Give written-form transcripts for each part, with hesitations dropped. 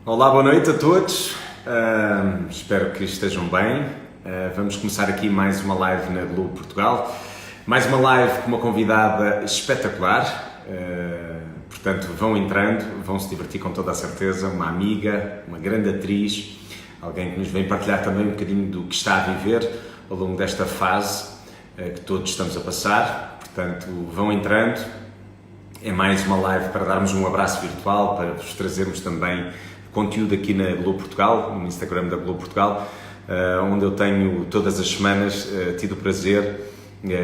Olá, boa noite a todos. Espero que estejam bem. Vamos começar aqui mais uma live na Globo Portugal. Mais uma live com uma convidada espetacular. Portanto, vão entrando, vão se divertir com toda a certeza. Uma amiga, uma grande atriz, alguém que nos vem partilhar também um bocadinho do que está a viver ao longo desta fase que todos estamos a passar. Portanto, vão entrando. É mais uma live para darmos um abraço virtual, para vos trazermos também conteúdo aqui na Globo Portugal, no Instagram da Globo Portugal, onde eu tenho todas as semanas tido o prazer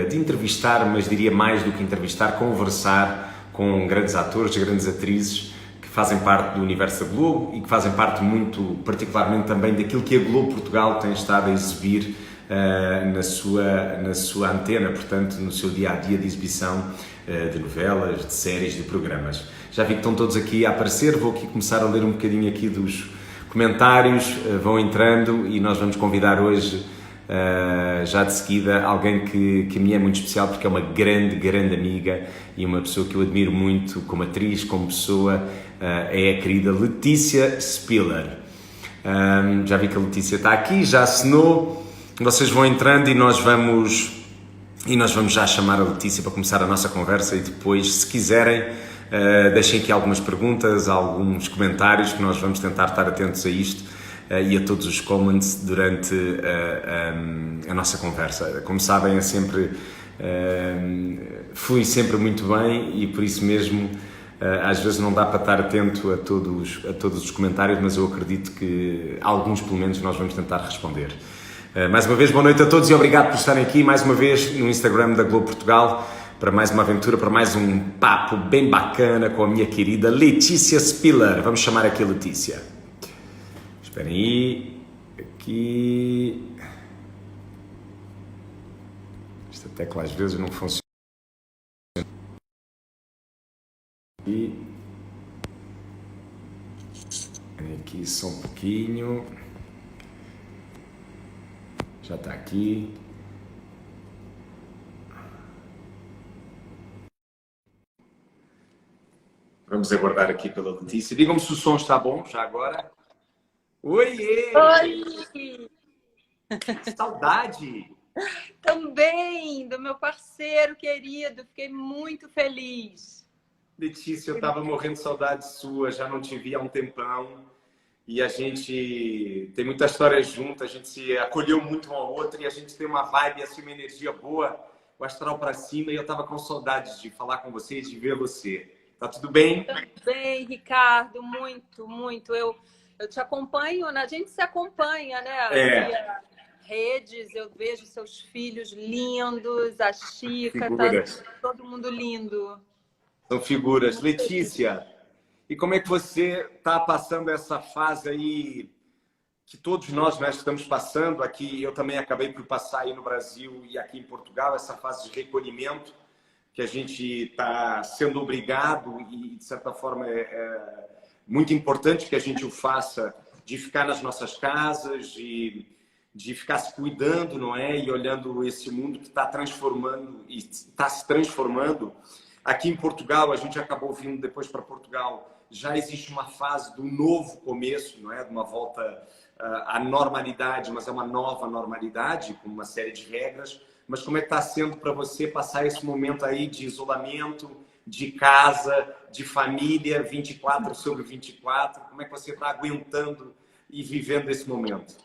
de entrevistar, mas diria mais do que entrevistar, conversar com grandes atores, grandes atrizes que fazem parte do universo da Globo e que fazem parte muito particularmente também daquilo que a Globo Portugal tem estado a exibir na sua antena, portanto, no seu dia-a-dia de exibição de novelas, de séries, de programas. Já vi que estão todos aqui a aparecer, vou aqui começar a ler um bocadinho aqui dos comentários, vão entrando e nós vamos convidar hoje, já de seguida, alguém que me é muito especial porque é uma grande, grande amiga e uma pessoa que eu admiro muito como atriz, como pessoa, é a querida Letícia Spiller. Já vi que a Letícia está aqui, já assinou, vocês vão entrando e nós vamos já chamar a Letícia para começar a nossa conversa e depois, se quiserem, deixem aqui algumas perguntas, alguns comentários que nós vamos tentar estar atentos a isto e a todos os comments durante a nossa conversa. Como sabem, é sempre, flui sempre muito bem e por isso mesmo às vezes não dá para estar atento a todos os comentários, mas eu acredito que alguns pelo menos nós vamos tentar responder. Mais uma vez, boa noite a todos e obrigado por estarem aqui mais uma vez no Instagram da Globo Portugal para mais uma aventura, para mais um papo bem bacana com a minha querida Letícia Spiller. Vamos chamar aqui a Letícia. Esperem aí. Aqui. Esta tecla às vezes não funciona. Aqui só um pouquinho. Já está aqui. Vamos aguardar aqui pela Letícia. Digam-me se o som está bom, já agora. Oiê! Oi! Que saudade! Também do meu parceiro querido, fiquei muito feliz. Letícia, eu estava morrendo de saudade sua, já não te vi há um tempão. E a gente tem muita história junto, a gente se acolheu muito um ao outro e a gente tem uma vibe, assim, uma energia boa, o astral para cima, e eu estava com saudades de falar com vocês, de ver você. Tá tudo bem? Também, Ricardo, muito, muito. Eu te acompanho, né? A gente se acompanha, né? Via redes, eu vejo seus filhos lindos, a Chica, Figuras. tá todo mundo lindo. São figuras. Letícia, e como é que você está passando essa fase aí que todos nós estamos passando? Aqui eu também acabei por passar aí no Brasil e aqui em Portugal, essa fase de recolhimento que a gente está sendo obrigado e, de certa forma, é muito importante que a gente o faça, de ficar nas nossas casas, de ficar se cuidando, não é? E olhando esse mundo que está transformando e está se transformando. Aqui em Portugal, a gente acabou vindo depois para Portugal, já existe uma fase do novo começo, não é? De uma volta à normalidade, mas é uma nova normalidade, com uma série de regras. Mas como é que está sendo para você passar esse momento aí de isolamento, de casa, de família, 24/24? Como é que você está aguentando e vivendo esse momento?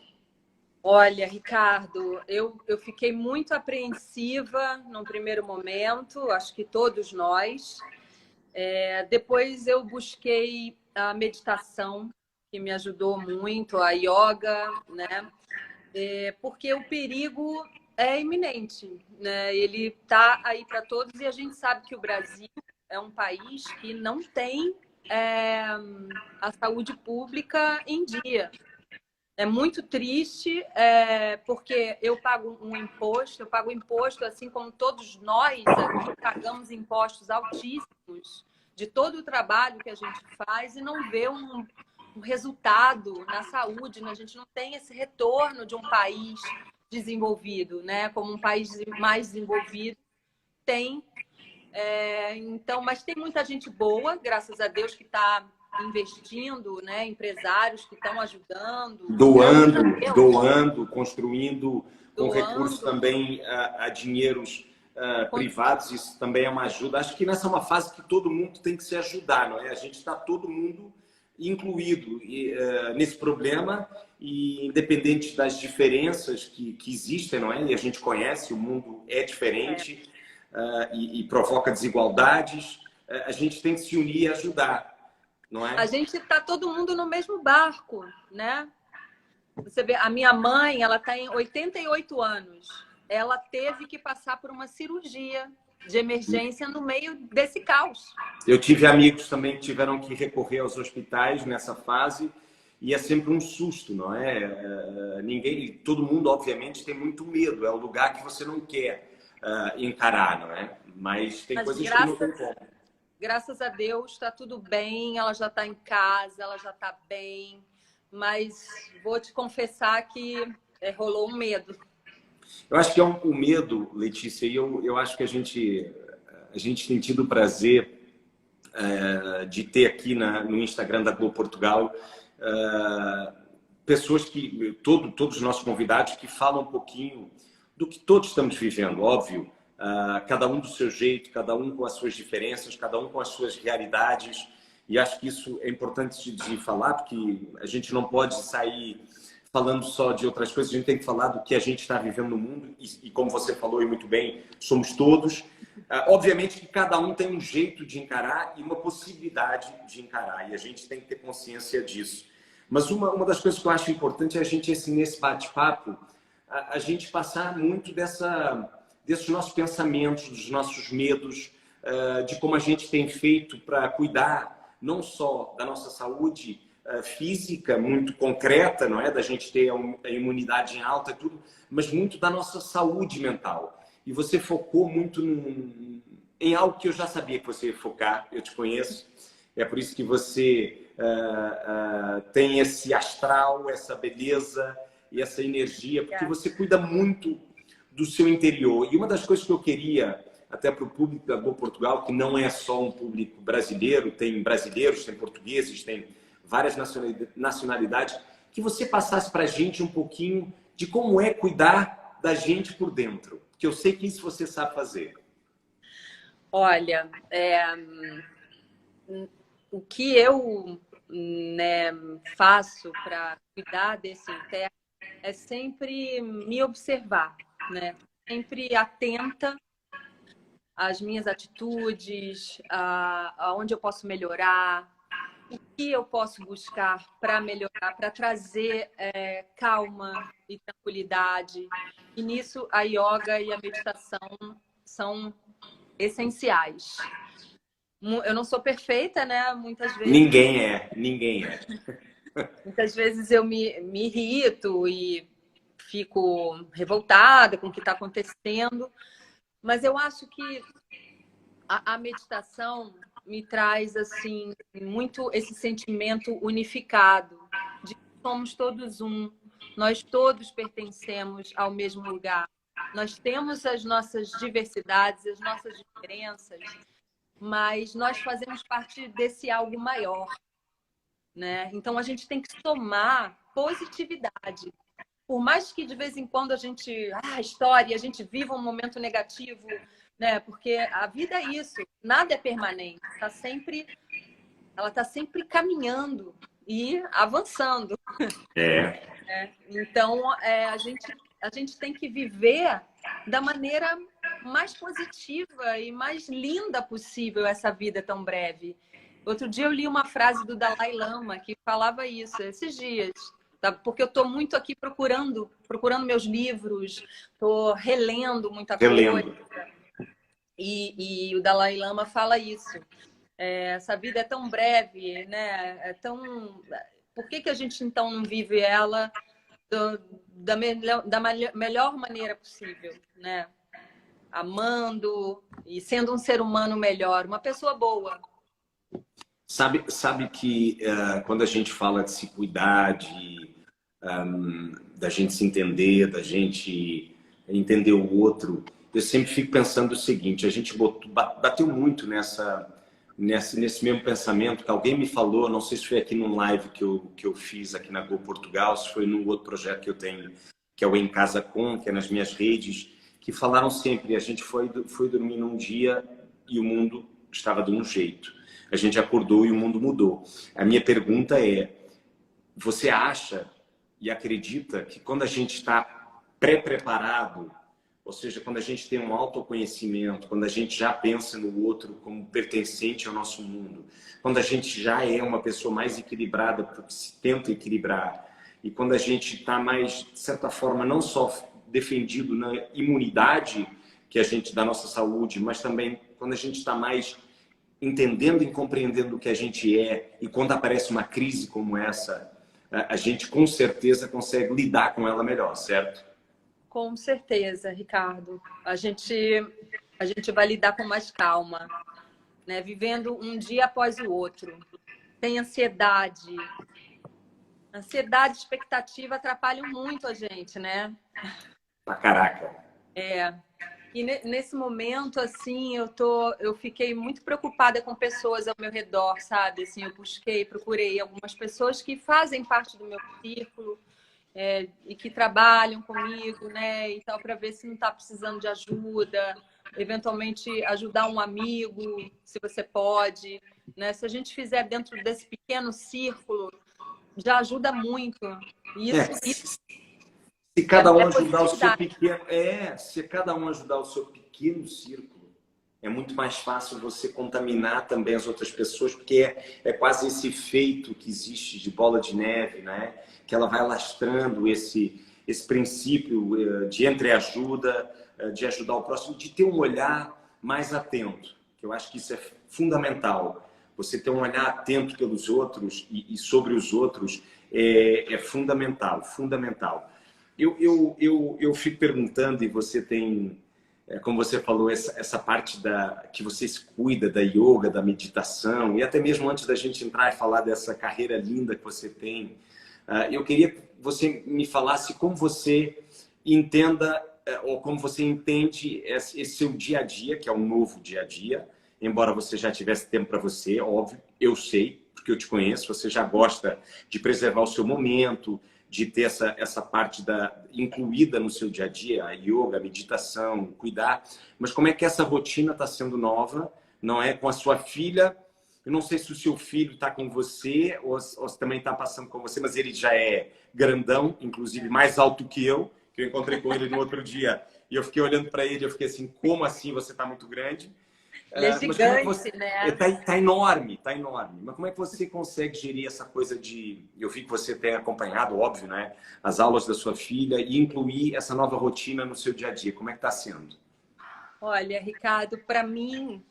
Olha, Ricardo, eu fiquei muito apreensiva no primeiro momento, acho que todos nós. Depois eu busquei a meditação, que me ajudou muito, a yoga, né? Porque o perigo é iminente, né? Ele está aí para todos e a gente sabe que o Brasil é um país que não tem a saúde pública em dia. É muito triste, porque eu pago imposto, assim como todos nós aqui pagamos impostos altíssimos de todo o trabalho que a gente faz e não vê um resultado na saúde, né? A gente não tem esse retorno de um país desenvolvido, né? Como um país mais desenvolvido tem. Então, mas tem muita gente boa, graças a Deus, que está investindo, né? Empresários que estão ajudando. Doando, construindo com recursos Doando. também a dinheiros privados, isso também é uma ajuda. Acho que nessa é uma fase que todo mundo tem que se ajudar, não é? A gente está todo mundo incluído nesse problema, e independente das diferenças que existem, não é? E a gente conhece, o mundo é diferente e provoca desigualdades, a gente tem que se unir e ajudar, não é? A gente está todo mundo no mesmo barco, né? Você vê, a minha mãe, ela está em 88 anos. Ela teve que passar por uma cirurgia de emergência no meio desse caos. Eu tive amigos também que tiveram que recorrer aos hospitais nessa fase, e é sempre um susto, não é? Todo mundo, obviamente, tem muito medo. É o lugar que você não quer encarar, não é? Mas tem coisas que não tem como. Graças a Deus, está tudo bem. Ela já está em casa, ela já está bem. Mas vou te confessar que rolou um medo. Eu acho que é um medo, Letícia, e eu acho que a gente tem tido o prazer de ter aqui no Instagram da Globo Portugal pessoas que, todos os nossos convidados, que falam um pouquinho do que todos estamos vivendo, óbvio, cada um do seu jeito, cada um com as suas diferenças, cada um com as suas realidades, e acho que isso é importante de falar, porque a gente não pode sair falando só de outras coisas, a gente tem que falar do que a gente está vivendo no mundo, e como você falou e muito bem, somos todos. Obviamente que cada um tem um jeito de encarar e uma possibilidade de encarar, e a gente tem que ter consciência disso. Mas uma das coisas que eu acho importante é a gente, assim, nesse bate-papo, a gente passar muito desses nossos pensamentos, dos nossos medos, de como a gente tem feito para cuidar não só da nossa saúde física, muito concreta, não é? Da gente ter a imunidade em alta e tudo, mas muito da nossa saúde mental. E você focou muito em algo que eu já sabia que você ia focar, eu te conheço, é por isso que você tem esse astral, essa beleza e essa energia, porque você cuida muito do seu interior. E uma das coisas que eu queria, até para o público da Globo Portugal, que não é só um público brasileiro, tem brasileiros, tem portugueses, tem várias nacionalidades, que você passasse para a gente um pouquinho de como é cuidar da gente por dentro, que eu sei que isso você sabe fazer. Olha, o que eu faço para cuidar desse interno é sempre me observar, né? Sempre atenta às minhas atitudes, aonde eu posso melhorar, o que eu posso buscar para melhorar, para trazer calma e tranquilidade. E nisso a yoga e a meditação são essenciais. Eu não sou perfeita, né? Muitas vezes... Ninguém é. Muitas vezes eu me irrito e fico revoltada com o que está acontecendo. Mas eu acho que a meditação me traz assim muito esse sentimento unificado de que somos todos um, nós todos pertencemos ao mesmo lugar. Nós temos as nossas diversidades, as nossas diferenças, mas nós fazemos parte desse algo maior, né? Então a gente tem que somar positividade. Por mais que de vez em quando a gente a gente viva um momento negativo, né? Porque a vida é isso, nada é permanente, ela está sempre caminhando e avançando. Então a gente tem que viver da maneira mais positiva e mais linda possível essa vida tão breve. Outro dia eu li uma frase do Dalai Lama que falava isso, esses dias. Porque eu estou muito aqui procurando meus livros, estou relendo muita coisa. E o Dalai Lama fala isso. Essa vida é tão breve, né? Por que a gente então não vive ela da melhor maneira possível, né? Amando e sendo um ser humano melhor, uma pessoa boa. Sabe que quando a gente fala de se cuidar, da gente se entender, da gente entender o outro, eu sempre fico pensando o seguinte: a gente bateu muito nesse mesmo pensamento que alguém me falou, não sei se foi aqui num live que eu fiz aqui na Go Portugal, se foi num outro projeto que eu tenho, que é o Em Casa Com, que é nas minhas redes, que falaram sempre, a gente foi dormir num dia e o mundo estava de um jeito. A gente acordou e o mundo mudou. A minha pergunta é, você acha e acredita que quando a gente está pré-preparado, ou seja, quando a gente tem um autoconhecimento, quando a gente já pensa no outro como pertencente ao nosso mundo, quando a gente já é uma pessoa mais equilibrada, porque se tenta equilibrar, e quando a gente está mais, de certa forma, não só defendido na imunidade que a gente da nossa saúde, mas também quando a gente está mais entendendo e compreendendo o que a gente é, e quando aparece uma crise como essa, a gente com certeza consegue lidar com ela melhor, certo? Com certeza, Ricardo. A gente vai lidar com mais calma, né? Vivendo um dia após o outro. Tem ansiedade. Ansiedade e expectativa atrapalham muito a gente, né? Pra caraca. E nesse momento, assim, eu fiquei muito preocupada com pessoas ao meu redor, sabe? Assim, eu procurei algumas pessoas que fazem parte do meu círculo, e que trabalham comigo, né? E tal, para ver se não está precisando de ajuda, eventualmente ajudar um amigo, se você pode, né? Se a gente fizer dentro desse pequeno círculo, já ajuda muito. Isso Se cada um é ajudar o seu positividade. pequeno, se cada um ajudar o seu pequeno círculo, é muito mais fácil você contaminar também as outras pessoas, porque é quase esse efeito que existe de bola de neve, né? Que ela vai alastrando esse princípio de entreajuda, de ajudar o próximo, de ter um olhar mais atento, que eu acho que isso é fundamental. Você ter um olhar atento pelos outros e sobre os outros é fundamental, fundamental. Eu fico perguntando, e você tem, como você falou, essa parte que você se cuida da yoga, da meditação, e até mesmo antes da gente entrar e falar dessa carreira linda que você tem, eu queria que você me falasse como você entenda, ou como você entende esse seu dia a dia, que é um novo dia a dia, embora você já tivesse tempo para você, óbvio, eu sei, porque eu te conheço, você já gosta de preservar o seu momento, de ter essa parte incluída no seu dia a dia, a yoga, a meditação, cuidar. Mas como é que essa rotina está sendo nova? Não é com a sua filha? Eu não sei se o seu filho está com você ou se também está passando com você, mas ele já é grandão, inclusive mais alto que eu encontrei com ele no outro dia. E eu fiquei olhando para ele, eu fiquei assim, como assim você está muito grande? Ele é gigante, né? Tá enorme, tá enorme. Mas como é que você consegue gerir essa coisa de... Eu vi que você tem acompanhado, óbvio, né? As aulas da sua filha e incluir essa nova rotina no seu dia a dia. Como é que tá sendo? Olha, Ricardo, para mim,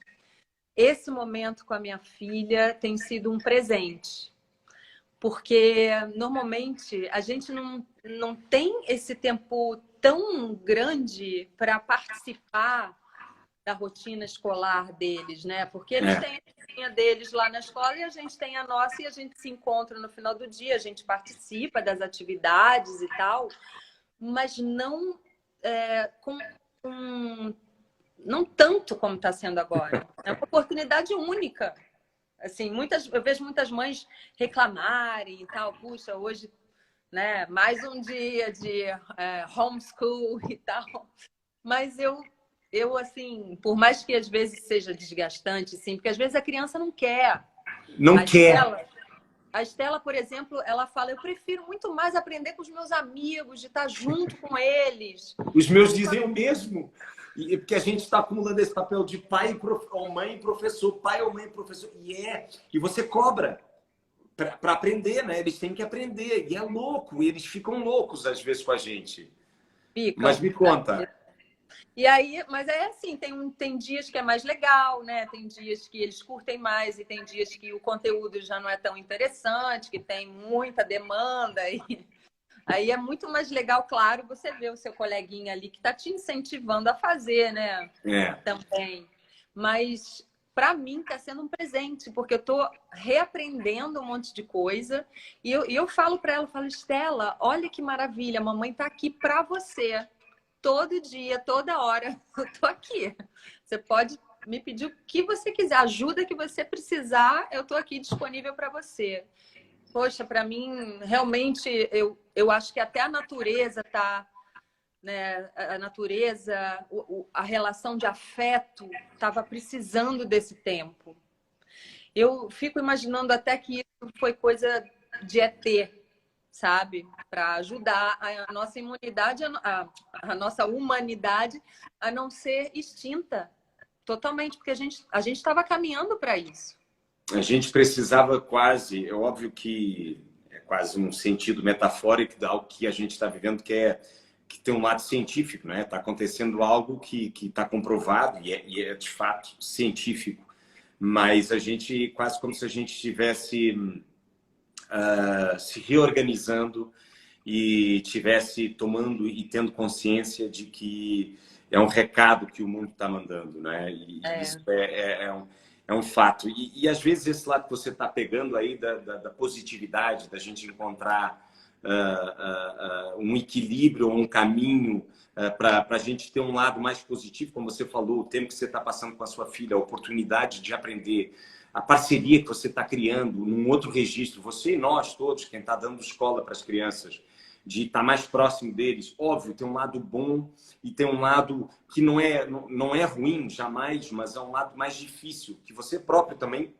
esse momento com a minha filha tem sido um presente. Porque, normalmente, a gente não tem esse tempo tão grande para participar da rotina escolar deles, né? Porque eles têm a rotina deles lá na escola e a gente tem a nossa, e a gente se encontra no final do dia, a gente participa das atividades e tal, mas não não tanto como está sendo agora. É uma oportunidade única. Assim, eu vejo muitas mães reclamarem e tal, puxa, hoje, né, mais um dia de homeschool e tal, mas eu assim, por mais que às vezes seja desgastante, sim, porque às vezes a criança não quer. Não quer. A Estela, por exemplo, ela fala, eu prefiro muito mais aprender com os meus amigos, de estar junto com eles. Os meus dizem o mesmo. Porque a gente está acumulando esse papel de pai ou mãe e professor, pai ou mãe e professor. E você cobra para aprender, né? Eles têm que aprender. E é louco, e eles ficam loucos às vezes com a gente. Mas me conta. E aí, mas é assim, tem dias que é mais legal, né? Tem dias que eles curtem mais e tem dias que o conteúdo já não é tão interessante, que tem muita demanda. E aí é muito mais legal, claro, você ver o seu coleguinha ali que está te incentivando a fazer, né? Também. Mas para mim está sendo um presente, porque eu estou reaprendendo um monte de coisa. E eu falo para ela, eu falo, Estela, olha que maravilha, a mamãe está aqui para você. Todo dia, toda hora, eu tô aqui. Você pode me pedir o que você quiser, a ajuda que você precisar, eu estou aqui disponível para você. Poxa, para mim, realmente, eu acho que até a natureza está, né? A natureza, a relação de afeto estava precisando desse tempo. Eu fico imaginando até que isso foi coisa de ET, sabe? Para ajudar a nossa imunidade, a nossa humanidade a não ser extinta totalmente, porque a gente estava caminhando para isso. A gente precisava quase, é óbvio que é quase um sentido metafórico de algo que a gente está vivendo, que tem um lado científico, né? Está acontecendo algo que está comprovado e é de fato científico, mas a gente quase como se a gente estivesse se reorganizando e tivesse tomando e tendo consciência de que é um recado que o mundo está mandando, né? E isso é um fato. E às vezes esse lado que você está pegando aí da positividade, da gente encontrar um equilíbrio, um caminho para a gente ter um lado mais positivo, como você falou, o tempo que você está passando com a sua filha, a oportunidade de aprender, a parceria que você está criando num outro registro, você e nós todos, quem está dando escola para as crianças, de estar mais próximo deles. Óbvio, tem um lado bom e tem um lado que não é ruim, jamais, mas é um lado mais difícil, que você próprio também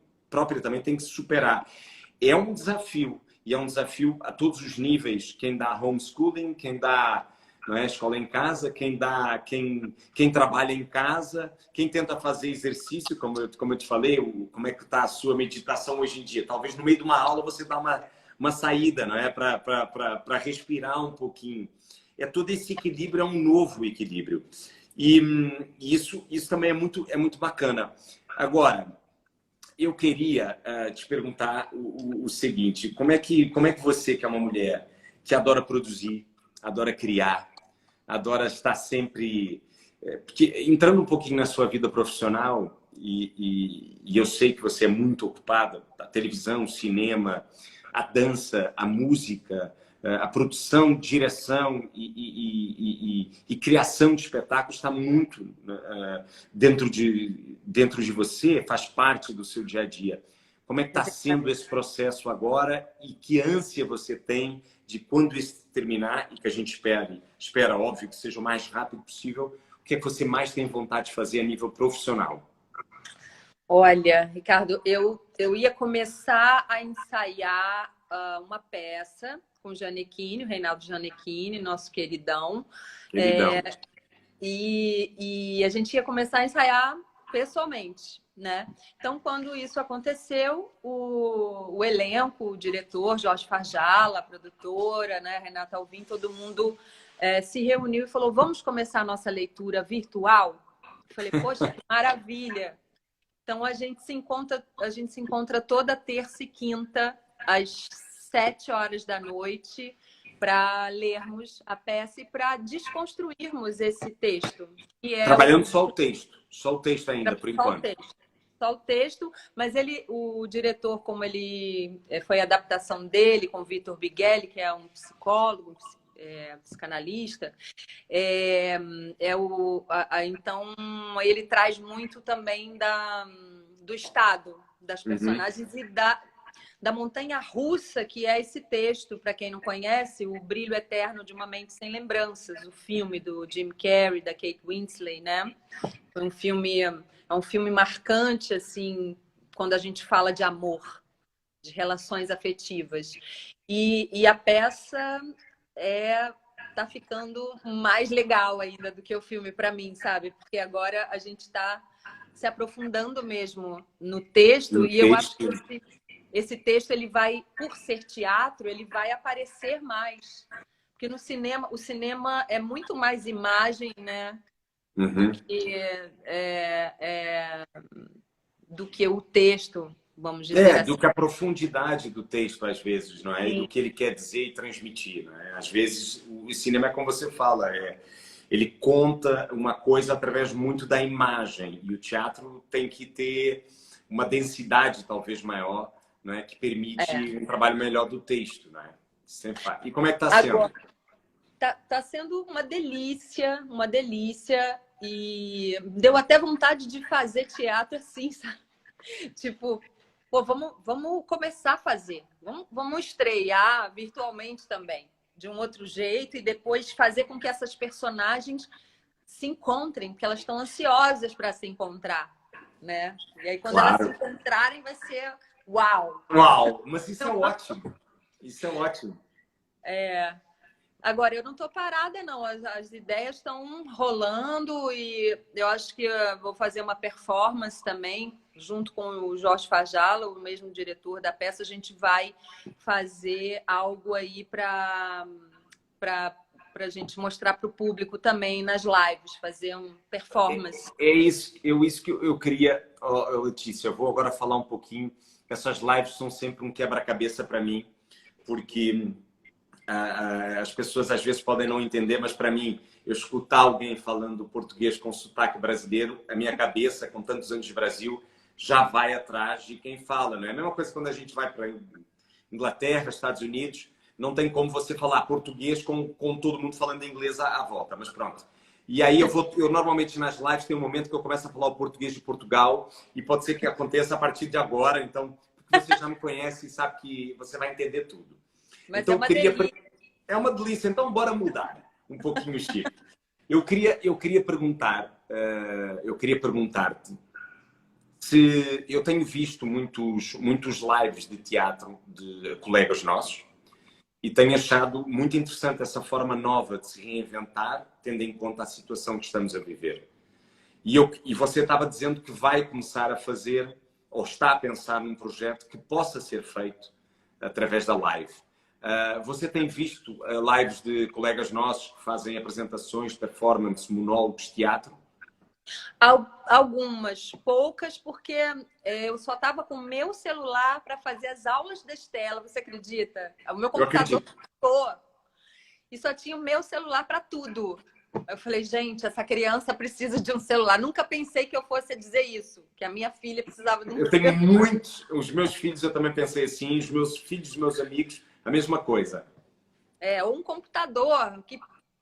tem que superar. É um desafio, e é um desafio a todos os níveis. Quem dá homeschooling, quem dá, não é, escola em casa, quem trabalha em casa, quem tenta fazer exercício, como eu te falei, como é que está a sua meditação hoje em dia. Talvez no meio de uma aula você dá uma saída, não é, para respirar um pouquinho. É todo esse equilíbrio, é um novo equilíbrio. E isso também é muito bacana. Agora, eu queria te perguntar o seguinte: como é que você, que é uma mulher que adora produzir, adora criar, adora estar sempre... Porque, entrando um pouquinho na sua vida profissional, e eu sei que você é muito ocupada, a televisão, o cinema, a dança, a música, a produção, direção e criação de espetáculos está muito dentro de você, faz parte do seu dia a dia. Como é que está sendo esse processo agora e que ânsia você tem de quando isso terminar e que a gente espera, óbvio, que seja o mais rápido possível, o que é que você mais tem vontade de fazer a nível profissional? Olha, Ricardo, eu ia começar a ensaiar uma peça com o Gianecchini, o Reinaldo Gianecchini, nosso queridão. E a gente ia começar a ensaiar pessoalmente, né? Então, quando isso aconteceu, o elenco, o diretor, Jorge Farjala, a produtora, né, Renata Alvim, todo mundo se reuniu e falou: vamos começar a nossa leitura virtual? Eu falei: poxa, que maravilha! Então, a gente se encontra toda terça e quinta, às 7 horas da noite, para lermos a peça e para desconstruirmos esse texto. Trabalhando só o texto ainda, por enquanto. Só o texto, mas o diretor, como ele foi a adaptação dele com o Vitor Bighelli, que é um psicólogo, psicanalista, então ele traz muito também do estado das personagens e da montanha-russa que é esse texto. Para quem não conhece, O Brilho Eterno de uma Mente Sem Lembranças, o filme do Jim Carrey, da Kate Winslet, né? É um filme marcante, assim, quando a gente fala de amor, de relações afetivas. E a peça tá ficando mais legal ainda do que o filme para mim, sabe? Porque agora a gente está se aprofundando mesmo no texto. Eu acho que esse texto, ele vai, por ser teatro, ele vai aparecer mais. Porque no cinema, o cinema é muito mais imagem, né? Do que o texto, vamos dizer assim. Do que a profundidade do texto, às vezes, não é? E do que ele quer dizer e transmitir, não é? Às vezes, o cinema é como você fala, ele conta uma coisa através muito da imagem, e o teatro tem que ter uma densidade talvez maior, não é? Que permite um trabalho melhor do texto, não é? E como é que está sendo? Tá sendo uma delícia, uma delícia. E deu até vontade de fazer teatro assim, sabe? Tipo, pô, vamos começar a fazer. Vamos estrear virtualmente também, de um outro jeito, e depois fazer com que essas personagens se encontrem, porque elas estão ansiosas para se encontrar, né? E aí, quando elas se Claro. encontrarem, vai ser uau! Uau! Mas isso é ótimo. Isso é ótimo. Agora, eu não estou parada, não. As ideias estão rolando e eu acho que eu vou fazer uma performance também, junto com o Jorge Fajala, o mesmo diretor da peça. A gente vai fazer algo aí para a gente mostrar para o público também nas lives, fazer um performance. É isso que eu queria, Letícia. Eu vou agora falar um pouquinho. Essas lives são sempre um quebra-cabeça para mim, porque as pessoas às vezes podem não entender, mas para mim, eu escutar alguém falando português com sotaque brasileiro, a minha cabeça, com tantos anos de Brasil, já vai atrás de quem fala. Não é a mesma coisa quando a gente vai para Inglaterra, Estados Unidos, não tem como você falar português com todo mundo falando inglês à volta, mas pronto. E aí eu normalmente nas lives tem um momento que eu começo a falar o português de Portugal e pode ser que aconteça a partir de agora, então você já me conhece e sabe que você vai entender tudo. Mas então, é uma delícia. É uma delícia, então bora mudar um pouquinho o estilo. Eu queria perguntar-te se eu tenho visto muitos lives de teatro de colegas nossos e tenho achado muito interessante essa forma nova de se reinventar, tendo em conta a situação que estamos a viver. E você estava dizendo que vai começar a fazer, ou está a pensar num projeto que possa ser feito através da live. Você tem visto lives de colegas nossos que fazem apresentações, performance, monólogos, teatro? Algumas, poucas, porque eu só estava com o meu celular para fazer as aulas da Estela, você acredita? O meu computador ficou e só tinha o meu celular para tudo. Eu falei, gente, essa criança precisa de um celular. Nunca pensei que eu fosse dizer isso, que a minha filha precisava de um celular. Eu tenho muitos, os meus filhos eu também pensei assim, os meus filhos, os meus amigos, a mesma coisa. Ou um computador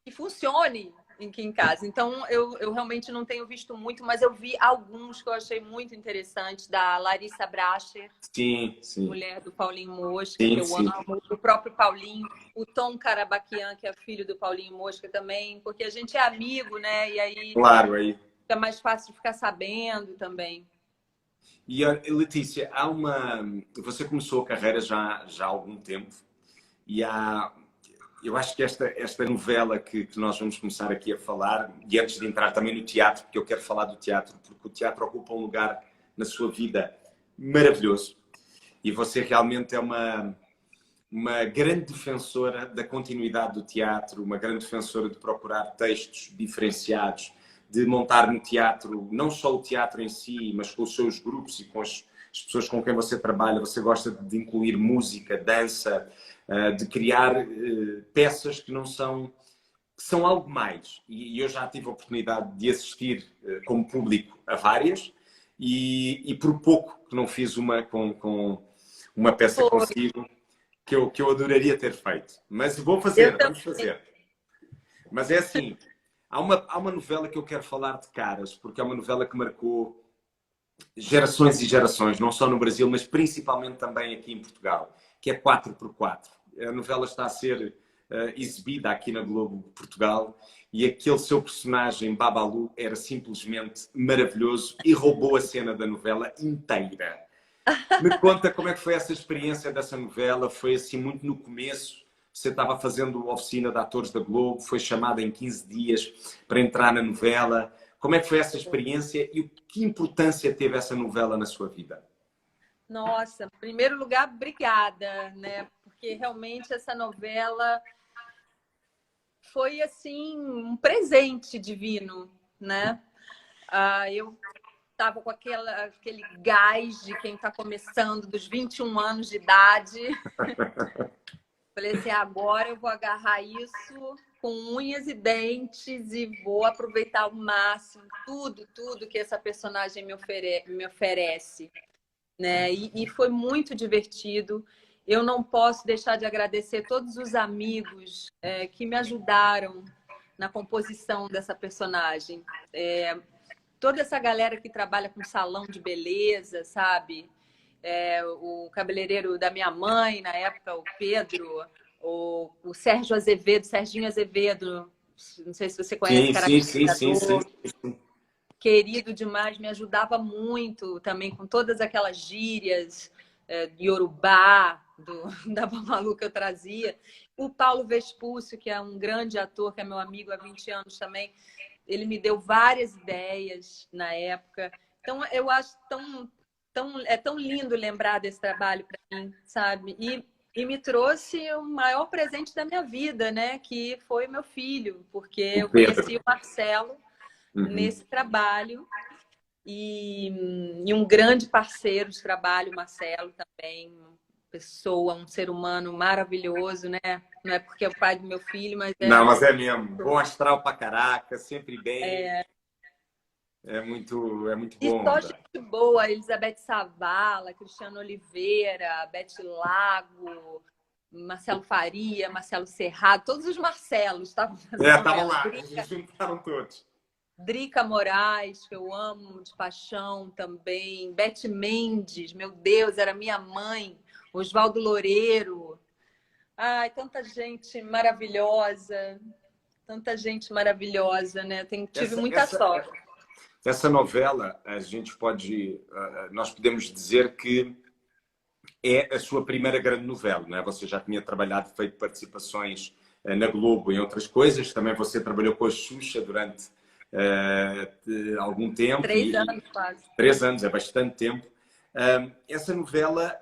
que funcione aqui em casa. Então, eu realmente não tenho visto muito, mas eu vi alguns que eu achei muito interessantes, da Larissa Bracher, sim. mulher do Paulinho Mosca, sim, que eu amo, do próprio Paulinho, o Tom Carabaquian, que é filho do Paulinho Mosca também, porque a gente é amigo, né? E aí, claro, aí fica mais fácil de ficar sabendo também. E, Letícia, você começou a carreira já há algum tempo e eu acho que esta novela que nós vamos começar aqui a falar, e antes de entrar também no teatro, porque eu quero falar do teatro, porque o teatro ocupa um lugar na sua vida maravilhoso. E você realmente é uma grande defensora da continuidade do teatro, uma grande defensora de procurar textos diferenciados, de montar no teatro, não só o teatro em si, mas com os seus grupos e com as pessoas com quem você trabalha. Você gosta de incluir música, dança, de criar peças que são algo mais. E eu já tive a oportunidade de assistir como público a várias e por pouco que não fiz uma uma peça consigo que eu adoraria ter feito. Mas vou fazer, vamos fazer. Mas é assim, há uma novela que eu quero falar de caras, porque é uma novela que marcou gerações e gerações, não só no Brasil, mas principalmente também aqui em Portugal, que é 4x4. A novela está a ser exibida aqui na Globo de Portugal e aquele seu personagem, Babalu, era simplesmente maravilhoso e roubou a cena da novela inteira. Me conta como é que foi essa experiência dessa novela. Foi assim muito no começo, você estava fazendo oficina de atores da Globo, foi chamada em 15 dias para entrar na novela. Como é que foi essa experiência e que importância teve essa novela na sua vida? Nossa, em primeiro lugar, obrigada, né? Porque realmente essa novela foi assim um presente divino, né? Eu estava com aquele gás de quem está começando, dos 21 anos de idade. Falei assim, agora eu vou agarrar isso com unhas e dentes e vou aproveitar ao máximo tudo que essa personagem me oferece. Né? E foi muito divertido. Eu não posso deixar de agradecer todos os amigos que me ajudaram na composição dessa personagem. Toda essa galera que trabalha com salão de beleza, sabe? O cabeleireiro da minha mãe, na época, o Pedro, o Sérgio Azevedo, Serginho Azevedo, não sei se você conhece, Sim. querido demais, me ajudava muito também com todas aquelas gírias de Iorubá, da Babalu que eu trazia. O Paulo Vespúcio, que é um grande ator, que é meu amigo há 20 anos também, ele me deu várias ideias na época. Então, eu acho tão lindo lembrar desse trabalho para mim, sabe? E me trouxe o maior presente da minha vida, né? Que foi meu filho, porque eu conheci o Marcelo nesse trabalho e um grande parceiro de trabalho, o Marcelo também, uma pessoa, um ser humano maravilhoso, né? Não é porque é o pai do meu filho, mas Não, mas é mesmo. Bom astral pra caraca, sempre bem. É muito E bom. só gente boa, Elizabeth Savala, Cristiano Oliveira, Beth Lago, Marcelo Faria, Marcelo Serrado, todos os Marcelos estavam fazendo Estavam lá, eles juntaram todos. Drica Moraes, que eu amo de paixão também, Beth Mendes, meu Deus, era minha mãe, Oswaldo Loureiro. Ai, tanta gente maravilhosa, né? Tive muita sorte. Essa novela, nós podemos dizer que é a sua primeira grande novela, não é? Você já tinha trabalhado, feito participações na Globo e em outras coisas. Também você trabalhou com a Xuxa durante algum tempo. 3 anos quase. 3 anos, é bastante tempo. Essa novela,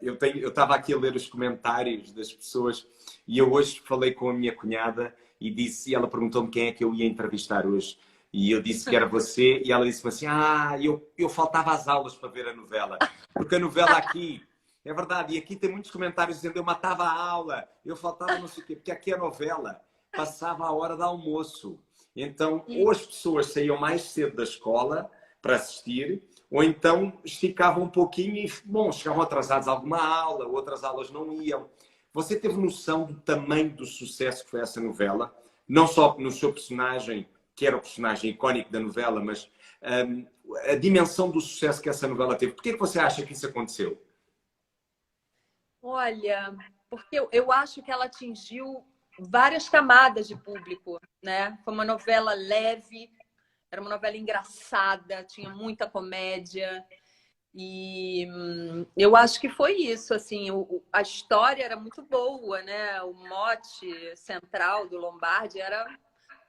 eu estava aqui a ler os comentários das pessoas e eu hoje falei com a minha cunhada e ela perguntou-me quem é que eu ia entrevistar hoje. E eu disse que era você, e ela disse-me assim, eu faltava às aulas para ver a novela. Porque a novela aqui, é verdade, e aqui tem muitos comentários dizendo eu matava a aula, eu faltava não sei o quê, porque aqui a novela passava a hora do almoço. Então, ou as pessoas saíam mais cedo da escola para assistir, ou então esticavam um pouquinho e, chegavam atrasados a alguma aula, outras aulas não iam. Você teve noção do tamanho do sucesso que foi essa novela? Não só no seu personagem, que era o personagem icónico da novela, mas a dimensão do sucesso que essa novela teve. Por que você acha que isso aconteceu? Olha, porque eu acho que ela atingiu várias camadas de público, né? Foi uma novela leve, era uma novela engraçada, tinha muita comédia. E eu acho que foi isso, assim, a história era muito boa, né? O mote central do Lombardi era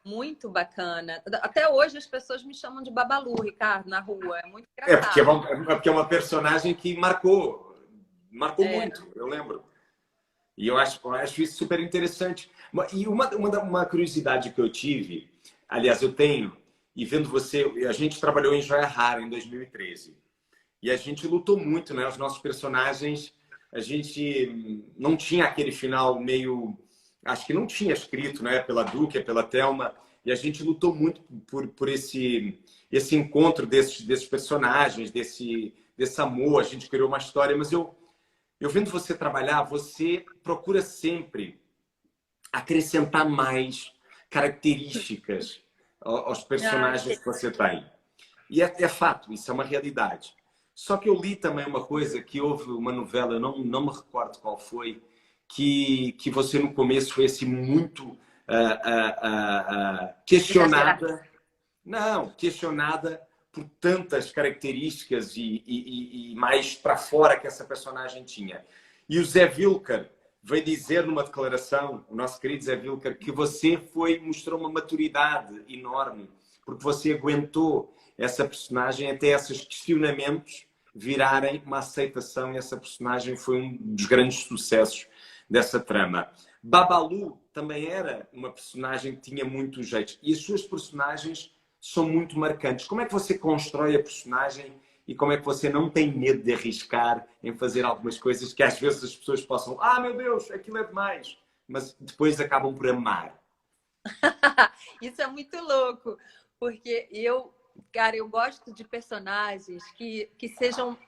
muito bacana. Até hoje as pessoas me chamam de Babalu, Ricardo, na rua. É muito engraçado. Porque é uma personagem que marcou muito, eu lembro. E eu acho isso super interessante. E uma curiosidade que eu tive, aliás, eu tenho, e vendo você, a gente trabalhou em Joia Rara em 2013. E a gente lutou muito, né? Os nossos personagens, a gente não tinha aquele final meio... Acho que não tinha escrito, né? Pela Duque, pela Thelma. E a gente lutou muito por esse encontro desses personagens, desse amor. A gente criou uma história. Mas eu vendo você trabalhar, você procura sempre acrescentar mais características aos personagens que você tem. E é fato, isso é uma realidade. Só que eu li também uma coisa, que houve uma novela, eu não me recordo qual foi, que você no começo foi assim muito questionada. Não, questionada por tantas características e mais para fora que essa personagem tinha. E o Zé Vilker veio dizer numa declaração, o nosso querido Zé Vilker, que você mostrou uma maturidade enorme, porque você aguentou essa personagem até esses questionamentos virarem uma aceitação, e essa personagem foi um dos grandes sucessos dessa trama. Babalu também era uma personagem que tinha muito jeito, e as suas personagens são muito marcantes. Como é que você constrói a personagem e como é que você não tem medo de arriscar em fazer algumas coisas que às vezes as pessoas possam, meu Deus, aquilo é demais, mas depois acabam por amar? Isso é muito louco, porque eu gosto de personagens que sejam...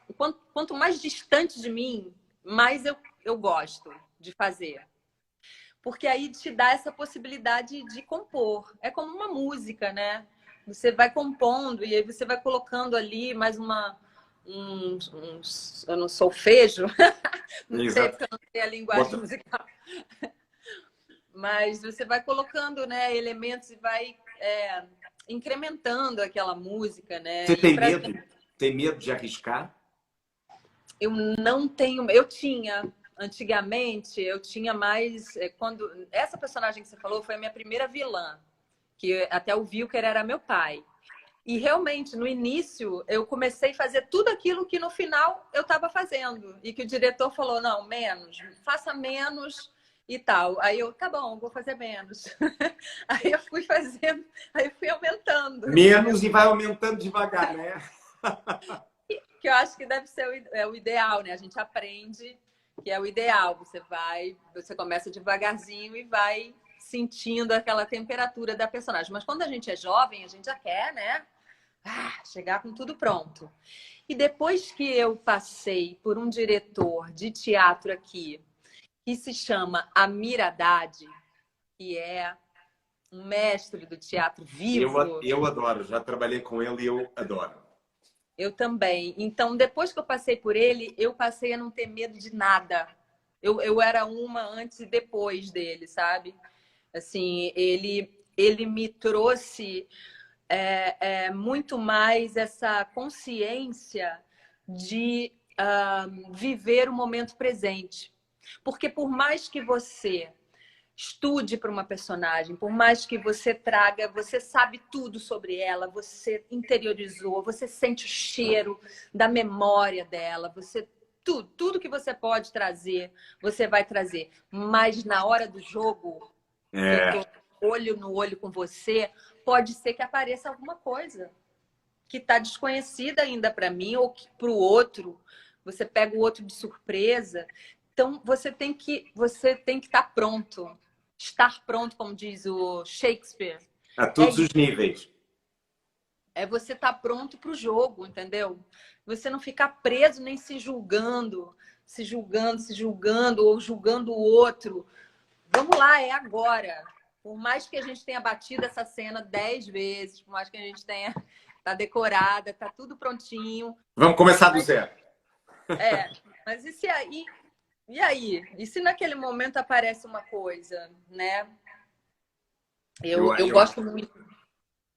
Quanto mais distante de mim, mais eu gosto de fazer. porque aí te dá essa possibilidade de compor. É como uma música, né? Você vai compondo e aí você vai colocando ali mais eu não solfejo, não sei Exato. porque eu não sei a linguagem musical, mas você vai colocando, né, elementos e vai incrementando aquela música, né? Você E tem pra medo? Tem medo de arriscar? Eu não tenho. Eu tinha. Antigamente, eu tinha mais. Quando essa personagem que você falou foi a minha primeira vilã, que até o Wilker era meu pai. E realmente, no início, eu comecei a fazer tudo aquilo que no final eu estava fazendo. E que o diretor falou: não, menos, faça menos e tal. Aí eu, tá bom, vou fazer menos. Aí eu fui fazendo, aí eu fui aumentando. Menos e vai aumentando devagar, né? Que eu acho que deve ser o ideal, né? A gente aprende que é o ideal. Você começa devagarzinho e vai sentindo aquela temperatura da personagem. Mas quando a gente é jovem, a gente já quer, né? Chegar com tudo pronto. E depois que eu passei por um diretor de teatro aqui, que se chama Amir Haddad, que é um mestre do teatro vivo. Eu adoro, já trabalhei com ele e eu adoro. Eu também. Então, depois que eu passei por ele, eu passei a não ter medo de nada. Eu era uma antes e depois dele, sabe? Assim, ele me trouxe muito mais essa consciência de viver o momento presente. Porque por mais que você estude para uma personagem, por mais que você traga, você sabe tudo sobre ela, você interiorizou, você sente o cheiro da memória dela, você tudo que você pode trazer, você vai trazer. Mas na hora do jogo, que eu tô olho no olho com você, pode ser que apareça alguma coisa que está desconhecida ainda para mim ou para o outro. Você pega o outro de surpresa. Então você tem que estar pronto. Estar pronto, como diz o Shakespeare. A todos os níveis. É você estar pronto para o jogo, entendeu? Você não ficar preso nem se julgando, ou julgando o outro. Vamos lá, é agora. Por mais que a gente tenha batido essa cena 10 vezes, por mais que a gente tenha tá decorada, tá tudo prontinho. Vamos começar do zero. Mas e se aí? E aí? E se naquele momento aparece uma coisa, né? Eu gosto muito.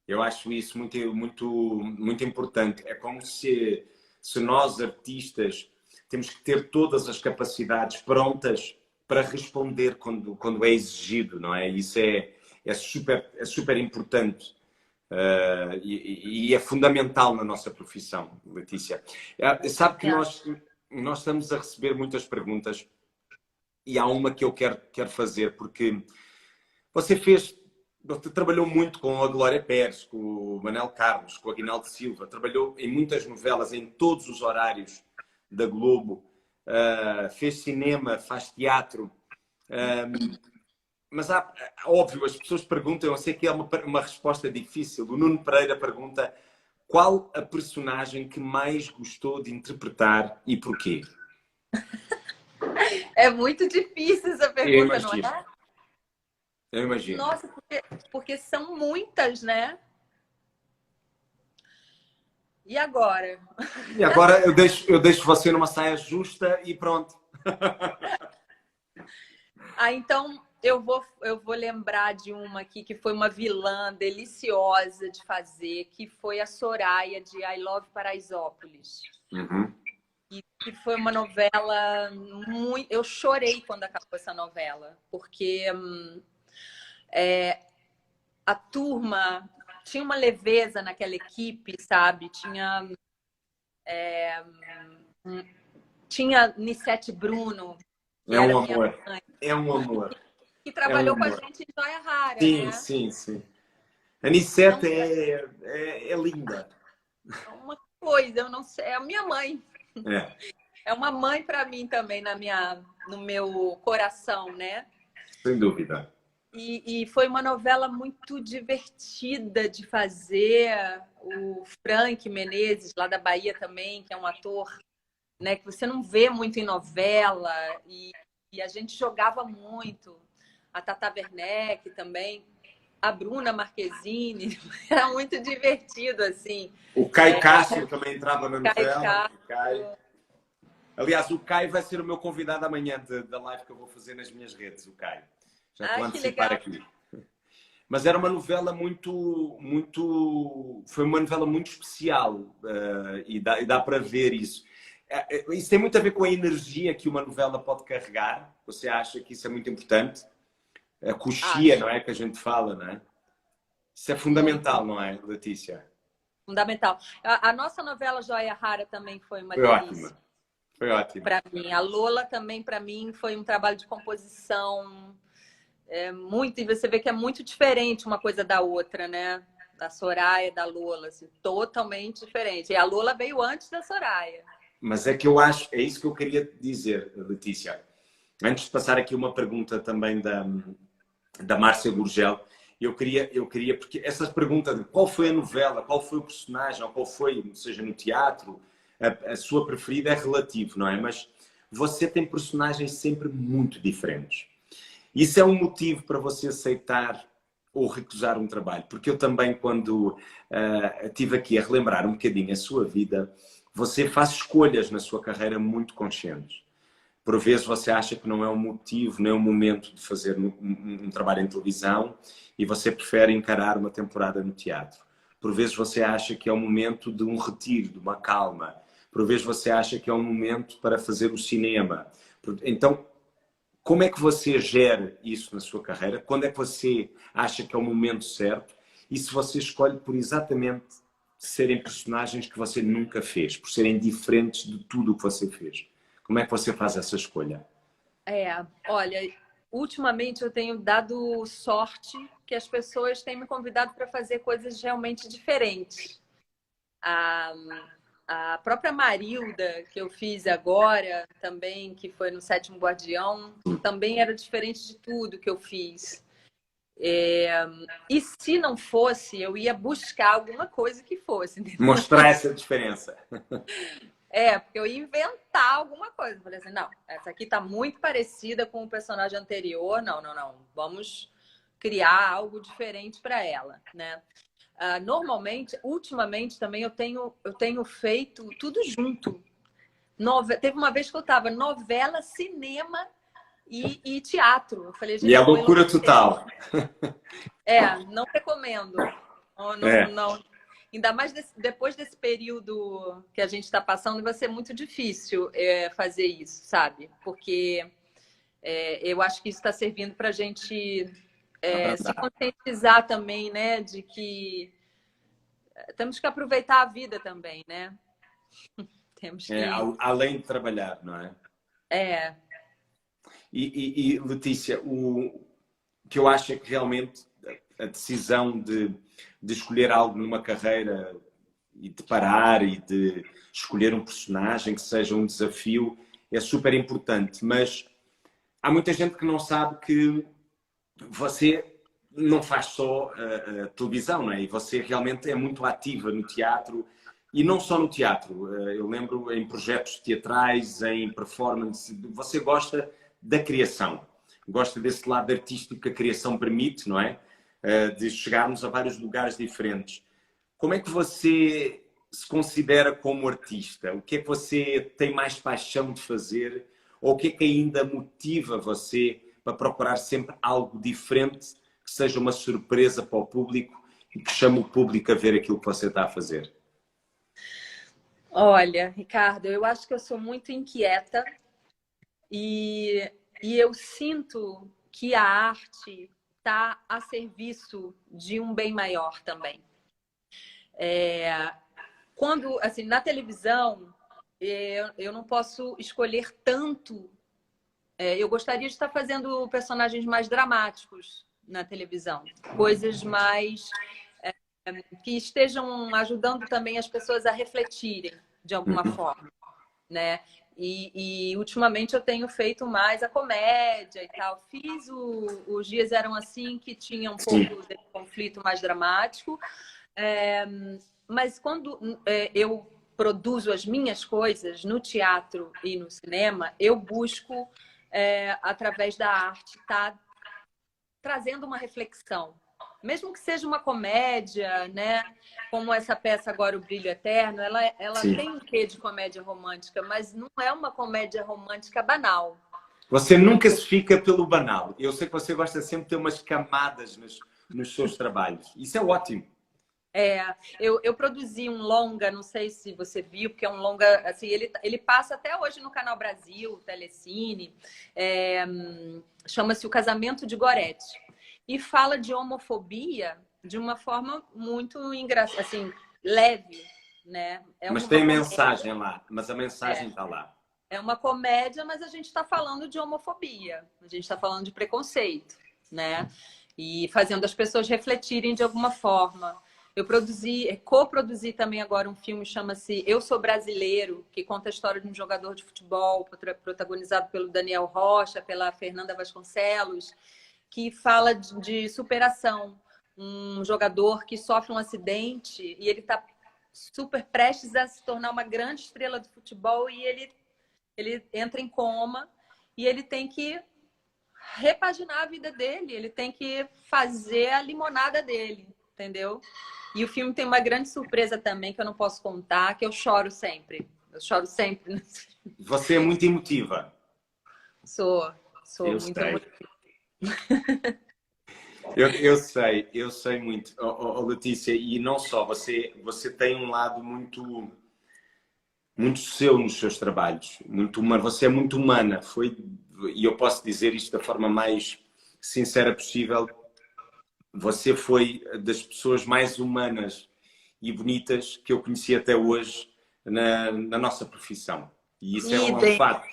Eu acho isso muito importante. É como se nós, artistas, temos que ter todas as capacidades prontas para responder quando é exigido, não é? Isso é super importante. E é fundamental na nossa profissão, Letícia. Sabe que nós estamos a receber muitas perguntas e há uma que eu quero fazer, porque você trabalhou muito com a Glória Pérez, com o Manel Carlos, com o Aguinaldo Silva, trabalhou em muitas novelas, em todos os horários da Globo, fez cinema, faz teatro. Mas óbvio, as pessoas perguntam, eu sei que é uma resposta difícil. O Nuno Pereira pergunta: qual a personagem que mais gostou de interpretar e porquê? É muito difícil essa pergunta, não é? Eu imagino. Nossa, porque são muitas, né? E agora? E agora eu deixo você numa saia justa e pronto. Então eu vou lembrar de uma aqui que foi uma vilã deliciosa de fazer, que foi a Soraya de I Love Paraisópolis. Uhum. E que foi uma novela muito... Eu chorei quando acabou essa novela, porque a turma tinha uma leveza naquela equipe, sabe? Tinha Nissete Bruno, que era minha mãe. É um amor. Que trabalhou com a gente em Joia Rara, sim, né? Sim. A Nissete é linda. É uma coisa, eu não sei, é a minha mãe. É uma mãe para mim também no meu coração, né? Sem dúvida. E foi uma novela muito divertida de fazer. O Frank Menezes, lá da Bahia também, que é um ator, né, que você não vê muito em novela, e a gente jogava muito. a Tata Werneck também, a Bruna Marquezine. Era muito divertido, assim. O Caio Castro também entrava na Caio novela. Castro. O Caio. Aliás, o Caio vai ser o meu convidado amanhã da live que eu vou fazer nas minhas redes, o Caio. Já estou a antecipar aqui. Mas era uma novela foi uma novela muito especial e dá para ver isso. Isso tem muito a ver com a energia que uma novela pode carregar. Você acha que isso é muito importante? A coxia, não é? Que a gente fala, não é? Isso é fundamental, não é, Letícia? Fundamental. A nossa novela Joia Rara também foi uma delícia. Ótima. Foi ótimo. Para mim. A Lola também, para mim, foi um trabalho de composição muito... E você vê que é muito diferente uma coisa da outra, né? Da Soraya, da Lola, assim, totalmente diferente. E a Lola veio antes da Soraya. Mas é que eu acho... É isso que eu queria dizer, Letícia. Antes de passar aqui uma pergunta também da Márcia Gurgel, eu queria... Porque essas perguntas de qual foi a novela, qual foi o personagem, ou qual foi, seja no teatro... A sua preferida é relativo, não é? Mas você tem personagens sempre muito diferentes. Isso é um motivo para você aceitar ou recusar um trabalho. Porque eu também, quando estive aqui a relembrar um bocadinho a sua vida, você faz escolhas na sua carreira muito conscientes. Por vezes você acha que não é um motivo, nem um momento de fazer um trabalho em televisão e você prefere encarar uma temporada no teatro. Por vezes você acha que é um momento de um retiro, de uma calma. Por vezes você acha que é um momento para fazer o cinema. Então, como é que você gera isso na sua carreira? Quando é que você acha que é o momento certo? E se você escolhe por exatamente serem personagens que você nunca fez, por serem diferentes de tudo o que você fez? Como é que você faz essa escolha? Olha, ultimamente eu tenho dado sorte que as pessoas têm me convidado para fazer coisas realmente diferentes. A própria Marilda, que eu fiz agora também, que foi no Sétimo Guardião, também era diferente de tudo que eu fiz. E se não fosse, eu ia buscar alguma coisa que fosse. Entendeu? Mostrar essa diferença. Porque eu ia inventar alguma coisa. Falei assim, não, essa aqui tá muito parecida com o personagem anterior. Não. Vamos criar algo diferente para ela, né? Normalmente, ultimamente também eu tenho feito tudo junto. Teve uma vez que eu estava novela, cinema e teatro. Eu falei, gente, e a loucura total. Não recomendo. Não. Ainda mais depois desse período que a gente está passando, vai ser muito difícil fazer isso, sabe? Porque eu acho que isso está servindo para a gente se conscientizar também, né? De que temos que aproveitar a vida também, né? Temos que... além de trabalhar, não é? E Letícia, o que eu acho é que realmente a decisão de escolher algo numa carreira e de parar e de escolher um personagem que seja um desafio é super importante. Mas há muita gente que não sabe que você não faz só a televisão, não é? E você realmente é muito ativa no teatro e não só no teatro. Eu lembro em projetos teatrais, em performance. Você gosta da criação. Gosta desse lado artístico que a criação permite, não é? De chegarmos a vários lugares diferentes. Como é que você se considera como artista? O que é que você tem mais paixão de fazer? Ou o que é que ainda motiva você para procurar sempre algo diferente, que seja uma surpresa para o público e que chame o público a ver aquilo que você está a fazer? Olha, Ricardo, eu acho que eu sou muito inquieta e eu sinto que a arte está a serviço de um bem maior também. Quando, assim, na televisão, eu não posso escolher tanto. Eu gostaria de estar fazendo personagens mais dramáticos na televisão, coisas mais que estejam ajudando também as pessoas a refletirem de alguma forma, né? E ultimamente eu tenho feito mais a comédia e tal. Fiz Os Dias Eram Assim, que tinha um pouco de conflito mais dramático. Mas quando eu produzo as minhas coisas no teatro e no cinema, eu busco, através da arte, estar trazendo uma reflexão. Mesmo que seja uma comédia, né? Como essa peça agora, O Brilho Eterno, ela Sim. tem um quê de comédia romântica, mas não é uma comédia romântica banal. Você nunca se fica pelo banal. Eu sei que você gosta sempre de ter umas camadas nos seus trabalhos. Isso é ótimo. Eu produzi um longa, não sei se você viu, porque é um longa, assim, ele passa até hoje no Canal Brasil, Telecine, chama-se O Casamento de Gorete, e fala de homofobia de uma forma muito engraçada, assim, leve, né? Mas tem mensagem lá, mas a mensagem está lá. É uma comédia, mas a gente está falando de homofobia, a gente está falando de preconceito, né? E fazendo as pessoas refletirem de alguma forma. Eu coproduzi também agora um filme, chama-se Eu Sou Brasileiro, que conta a história de um jogador de futebol, protagonizado pelo Daniel Rocha, pela Fernanda Vasconcelos, que fala de superação. Um jogador que sofre um acidente e ele está super prestes a se tornar uma grande estrela do futebol e ele entra em coma e ele tem que repaginar a vida dele, ele tem que fazer a limonada dele, entendeu? E o filme tem uma grande surpresa também, que eu não posso contar, que eu choro sempre. Eu choro sempre. Você é muito emotiva. Sou Eu muito sei. emotiva. Eu sei muito. Letícia, e não só, você tem um lado muito seu nos seus trabalhos, muito humano. Você é muito humana, e eu posso dizer isto da forma mais sincera possível. Você foi das pessoas mais humanas e bonitas que eu conheci até hoje na nossa profissão. E isso é um fato.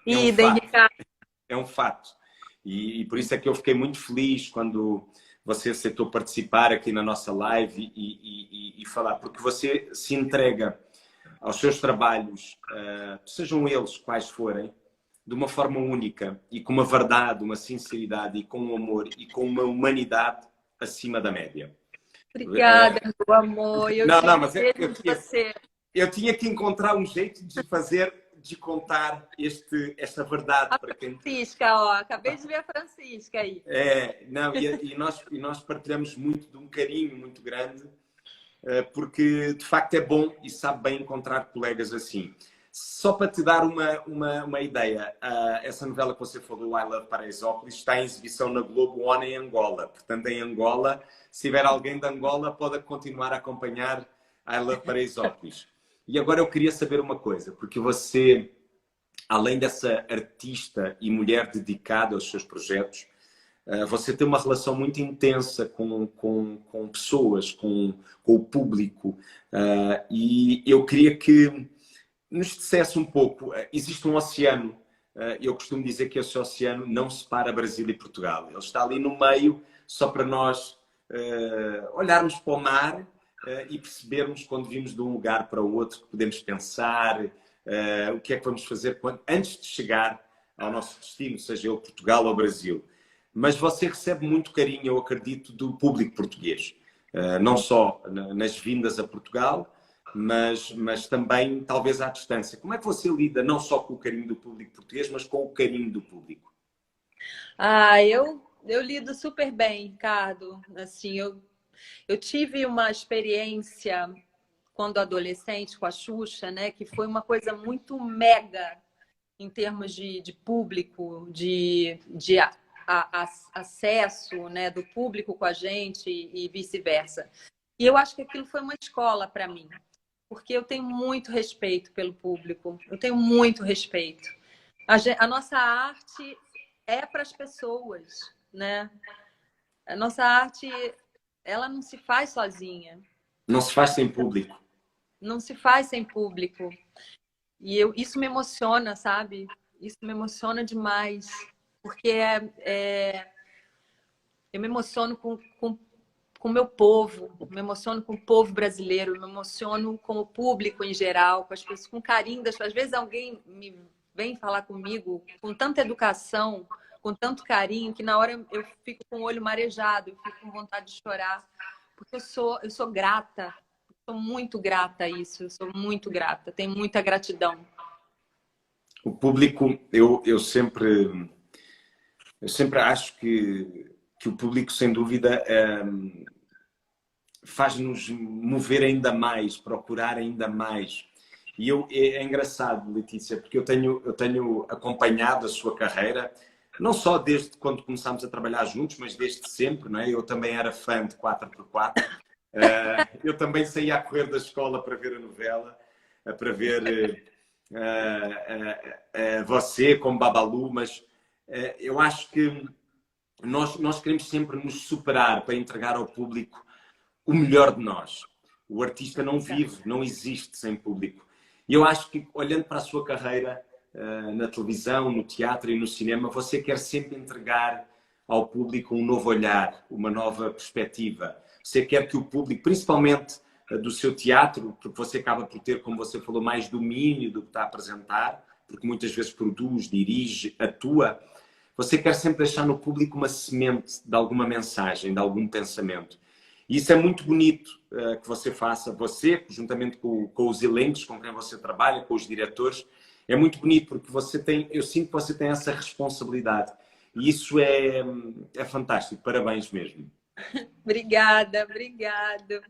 Ricardo. É um fato. E por isso é que eu fiquei muito feliz quando você aceitou participar aqui na nossa live e falar, porque você se entrega aos seus trabalhos, sejam eles quais forem, de uma forma única e com uma verdade, uma sinceridade e com um amor e com uma humanidade acima da média. Obrigada, meu amor. Mas eu tinha que encontrar um jeito de contar esta verdade para quem... Francisca, ó, acabei de ver a Francisca aí. Nós partilhamos muito de um carinho muito grande, porque de facto é bom e sabe bem encontrar colegas assim. Só para te dar uma ideia, essa novela que você falou, I Love Paraisópolis, está em exibição na Globo One em Angola. Portanto, em Angola, se tiver alguém de Angola, pode continuar a acompanhar I Love Paraisópolis. E agora eu queria saber uma coisa, porque você, além dessa artista e mulher dedicada aos seus projetos, você tem uma relação muito intensa com pessoas, com o público. E eu queria que nos dissesse um pouco, existe um oceano, eu costumo dizer que esse oceano não separa Brasil e Portugal. Ele está ali no meio, só para nós olharmos para o mar e percebermos quando vimos de um lugar para o outro, que podemos pensar, o que é que vamos fazer antes de chegar ao nosso destino, seja ele Portugal ou Brasil. Mas você recebe muito carinho, eu acredito, do público português. Não só nas vindas a Portugal, mas também talvez à distância. Como é que você lida não só com o carinho do público português, mas com o carinho do público? Eu lido super bem, Ricardo. Assim, eu tive uma experiência quando adolescente com a Xuxa, né, que foi uma coisa muito mega em termos de público, de acesso, né, do público com a gente e vice-versa. E eu acho que aquilo foi uma escola para mim, porque eu tenho muito respeito pelo público, eu tenho muito respeito. A nossa arte é para as pessoas, né? A nossa arte, ela não se faz sozinha. Não se faz sem público. Não se faz sem público. E isso me emociona, sabe? Isso me emociona demais, porque eu me emociono com o meu povo, me emociono com o povo brasileiro, me emociono com o público em geral, com as pessoas, com carinho das pessoas. Às vezes alguém me vem falar comigo com tanta educação, com tanto carinho, que na hora eu fico com o olho marejado, eu fico com vontade de chorar, porque eu sou grata, sou muito grata a isso, eu sou muito grata, tenho muita gratidão. O público, eu sempre acho que que o público, sem dúvida, faz-nos mover ainda mais, procurar ainda mais. E é engraçado, Letícia, porque eu tenho acompanhado a sua carreira, não só desde quando começámos a trabalhar juntos, mas desde sempre, não é? Eu também era fã de 4x4. Eu também saía a correr da escola para ver a novela, para ver você como Babalu, mas eu acho que nós queremos sempre nos superar para entregar ao público o melhor de nós. O artista não vive, não existe sem público. E eu acho que, olhando para a sua carreira na televisão, no teatro e no cinema, você quer sempre entregar ao público um novo olhar, uma nova perspectiva. Você quer que o público, principalmente do seu teatro, porque você acaba por ter, como você falou, mais domínio do que está a apresentar, porque muitas vezes produz, dirige, atua, você quer sempre deixar no público uma semente de alguma mensagem, de algum pensamento. E isso é muito bonito que você faça, você, juntamente com os elencos com quem você trabalha, com os diretores, é muito bonito porque eu sinto que você tem essa responsabilidade. E isso é fantástico. Parabéns mesmo. Obrigada, obrigada.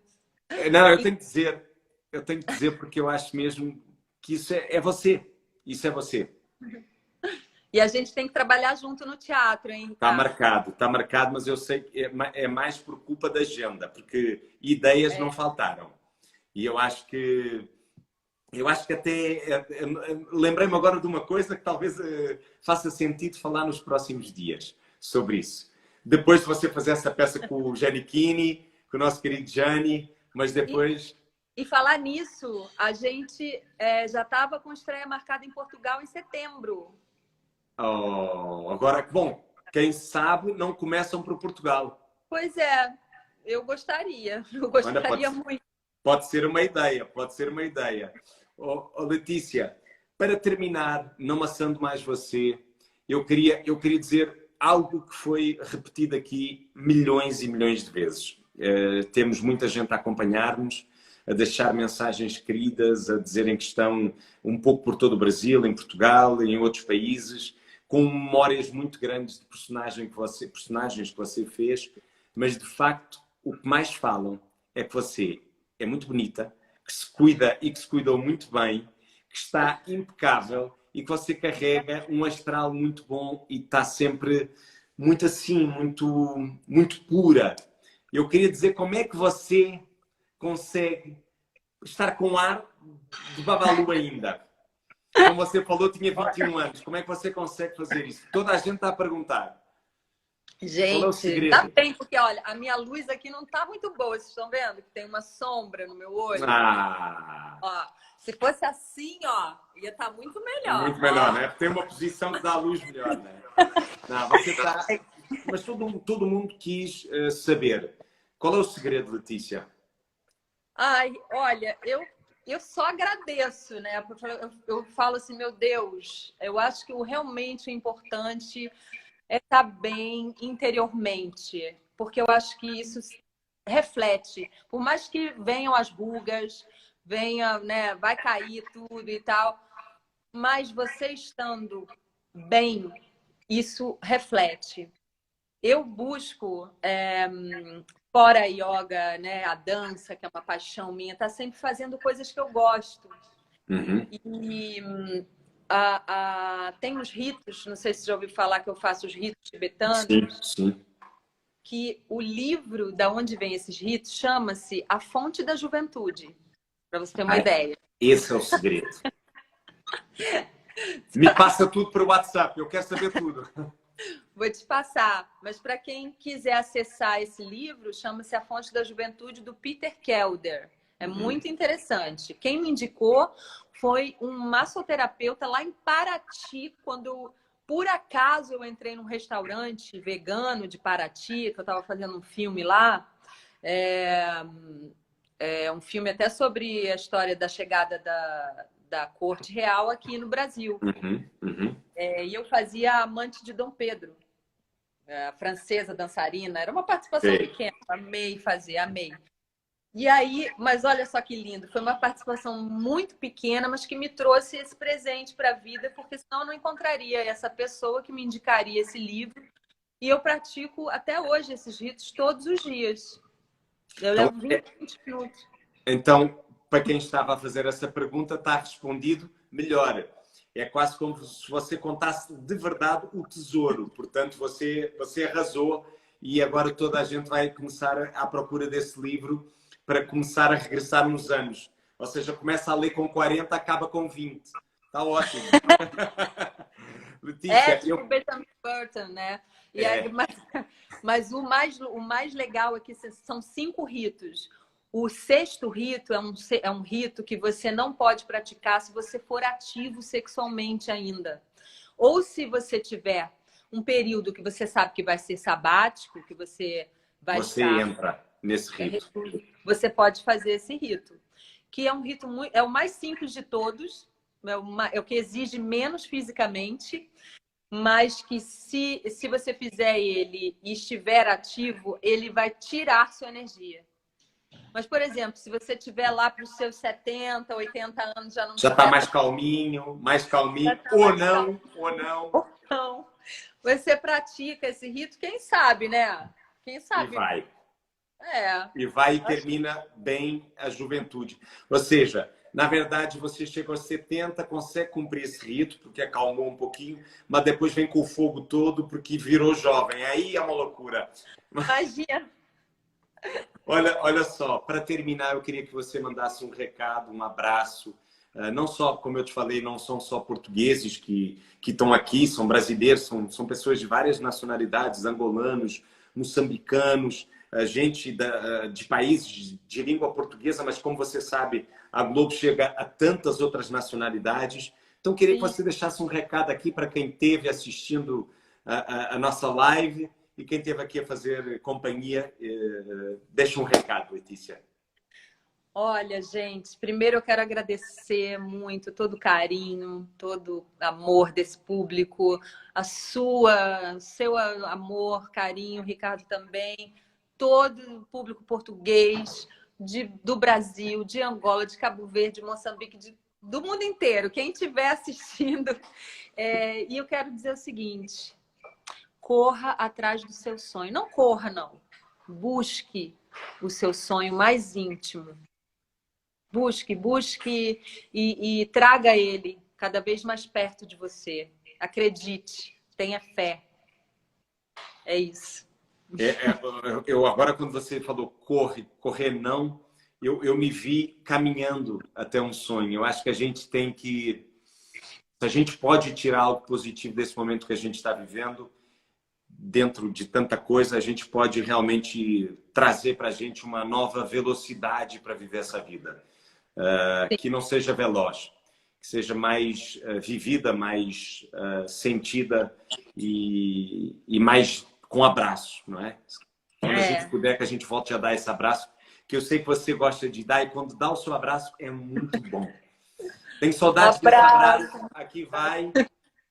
Não, eu tenho que dizer porque eu acho mesmo que isso é você. Isso é você. E a gente tem que trabalhar junto no teatro, hein? Está marcado, mas eu sei que é mais por culpa da agenda, porque ideias não faltaram. E eu acho que até lembrei-me agora de uma coisa que talvez faça sentido falar nos próximos dias sobre isso. Depois de você fazer essa peça com o Giannichini, com o nosso querido Gianni, mas depois... E falar nisso, a gente já estava com estreia marcada em Portugal em setembro. Oh, agora, bom, quem sabe não começam por Portugal. Pois é, eu gostaria muito. Pode ser uma ideia, pode ser uma ideia. Letícia, para terminar, não maçando mais você, eu queria dizer algo que foi repetido aqui milhões e milhões de vezes. Temos muita gente a acompanhar-nos, a deixar mensagens queridas, a dizerem que estão um pouco por todo o Brasil, em Portugal e em outros países, com memórias muito grandes de personagens que você fez, mas de facto o que mais falam é que você é muito bonita, que se cuida e que se cuidou muito bem, que está impecável e que você carrega um astral muito bom e está sempre muito assim, muito pura. Eu queria dizer como é que você consegue estar com ar de Babalu ainda. Como você falou, tinha 21 anos. Como é que você consegue fazer isso? Toda a gente está a perguntar. Gente, tá bem, porque olha, a minha luz aqui não tá muito boa. Vocês estão vendo que tem uma sombra no meu olho? Ó, se fosse assim, ó, ia estar muito melhor. Muito melhor, né? Tem uma posição que dá a luz melhor, né? Não, você tá... Mas todo mundo quis saber. Qual é o segredo, Letícia? Ai, olha, eu só agradeço, né? Eu falo assim, meu Deus, eu acho que o realmente importante é estar bem interiormente, porque eu acho que isso reflete. Por mais que venham as rugas, venha, né, vai cair tudo e tal, mas você estando bem, isso reflete. Eu busco, fora a yoga, né, a dança, que é uma paixão minha, tá sempre fazendo coisas que eu gosto. Uhum. E tem os ritos, não sei se você já ouviu falar que eu faço os ritos tibetanos. Sim. Que o livro da onde vem esses ritos chama-se A Fonte da Juventude, para você ter uma ideia. Esse é o segredo. Me passa tudo para o WhatsApp, eu quero saber tudo. Vou te passar, mas para quem quiser acessar esse livro, chama-se A Fonte da Juventude, do Peter Kelder. É muito interessante. Quem me indicou foi um massoterapeuta lá em Paraty, quando por acaso eu entrei num restaurante vegano de Paraty, que eu estava fazendo um filme lá, um filme até sobre a história da chegada da corte real aqui no Brasil. E eu fazia a amante de Dom Pedro, a francesa dançarina. Era uma participação pequena, amei fazer, amei. E aí, mas olha só que lindo, foi uma participação muito pequena, mas que me trouxe esse presente para a vida, porque senão eu não encontraria essa pessoa que me indicaria esse livro E eu pratico até hoje esses ritos todos os dias. Eu Então, levo 20 minutos. então, para quem estava a fazer essa pergunta, está respondido melhor. É quase como se você contasse de verdade o tesouro. Portanto, você arrasou e agora toda a gente vai começar à procura desse livro para começar a regressar nos anos. Ou seja, começa a ler com 40, acaba com 20. Está ótimo. Letícia, Tipo Benjamin Burton, né? E É. aí, mas o mais legal é que são 5 ritos. O sexto rito é um rito que você não pode praticar se você for ativo sexualmente ainda. Ou se você tiver um período que você sabe que vai ser sabático, que você vai Você estar entra nesse rito. você pode fazer esse rito. Que é um rito é o mais simples de todos, é o que exige menos fisicamente, mas que se você fizer ele e estiver ativo, ele vai tirar sua energia. Mas, por exemplo, se você estiver lá para os seus 70, 80 anos, já não Já está mais calminho, ou não. Então, você pratica esse rito, quem sabe, né? Quem sabe? E vai. É. E vai e termina bem a juventude. Ou seja, na verdade, você chega aos 70, consegue cumprir esse rito, porque acalmou um pouquinho, mas depois vem com o fogo todo, porque virou jovem. Aí é uma loucura. Imagina. Olha só, para terminar, eu queria que você mandasse um recado, um abraço. Não só, como eu te falei, não são só portugueses que estão aqui, são brasileiros, são pessoas de várias nacionalidades, angolanos, moçambicanos, gente de países de língua portuguesa, mas como você sabe, a Globo chega a tantas outras nacionalidades. Então, queria que você deixasse um recado aqui para quem esteve assistindo a nossa live e quem esteve aqui a fazer companhia. Deixa um recado, Letícia. Olha, gente, primeiro eu quero agradecer muito todo o carinho, todo o amor desse público, seu amor, carinho, Ricardo também, todo o público português do Brasil, de Angola, de Cabo Verde, de Moçambique, do mundo inteiro, quem estiver assistindo. E eu quero dizer o seguinte: corra atrás do seu sonho. Não corra, não. Busque o seu sonho mais íntimo. Busque e traga ele cada vez mais perto de você. Acredite, tenha fé. É isso. Eu agora, quando você falou correr não, eu me vi caminhando até um sonho. Eu acho que a gente tem que... Se a gente pode tirar algo positivo desse momento que a gente está vivendo, dentro de tanta coisa, a gente pode realmente trazer para a gente uma nova velocidade para viver essa vida. Que não seja veloz, que seja mais vivida, mais sentida e mais com abraço, não é? Quando a gente puder, que a gente volte a dar esse abraço, que eu sei que você gosta de dar, e quando dá o seu abraço é muito bom. Tem saudade desse abraço? Aqui vai.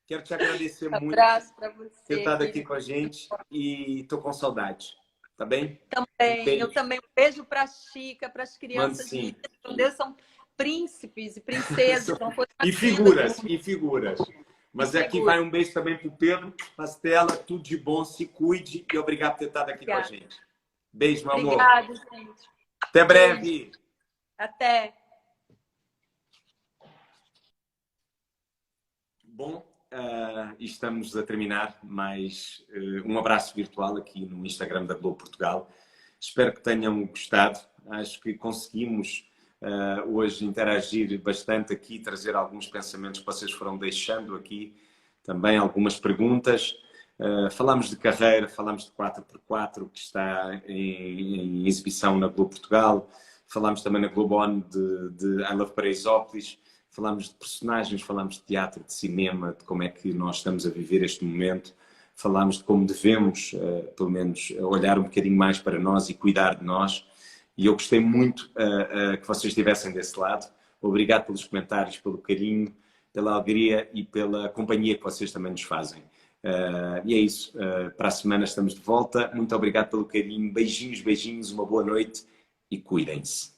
Quero te agradecer muito por ter estado aqui com a gente e estou com saudade. Tá bem? Também. Eu também. Um beijo para a Chica, para as crianças. Sim. Deus, são príncipes e princesas. E figuras. Mas aqui vai um beijo também para o Pedro, Pastela, tudo de bom, se cuide e obrigado por ter estado aqui com a gente. Beijo, meu amor. Obrigada, gente. Até breve. Até. Bom, estamos a terminar mais um abraço virtual aqui no Instagram da Globo Portugal. Espero que tenham gostado. Acho que conseguimos hoje interagir bastante aqui, trazer alguns pensamentos que vocês foram deixando aqui, também algumas perguntas. Falámos de carreira, falámos de 4x4, que está em exibição na Globo Portugal. Falámos também na Globo On de I Love Paraisópolis. Falámos de personagens, falámos de teatro, de cinema, de como é que nós estamos a viver este momento. Falámos de como devemos, pelo menos, olhar um bocadinho mais para nós e cuidar de nós. E eu gostei muito que vocês estivessem desse lado. Obrigado pelos comentários, pelo carinho, pela alegria e pela companhia que vocês também nos fazem. E é isso. Para a semana estamos de volta. Muito obrigado pelo carinho. Beijinhos, uma boa noite e cuidem-se.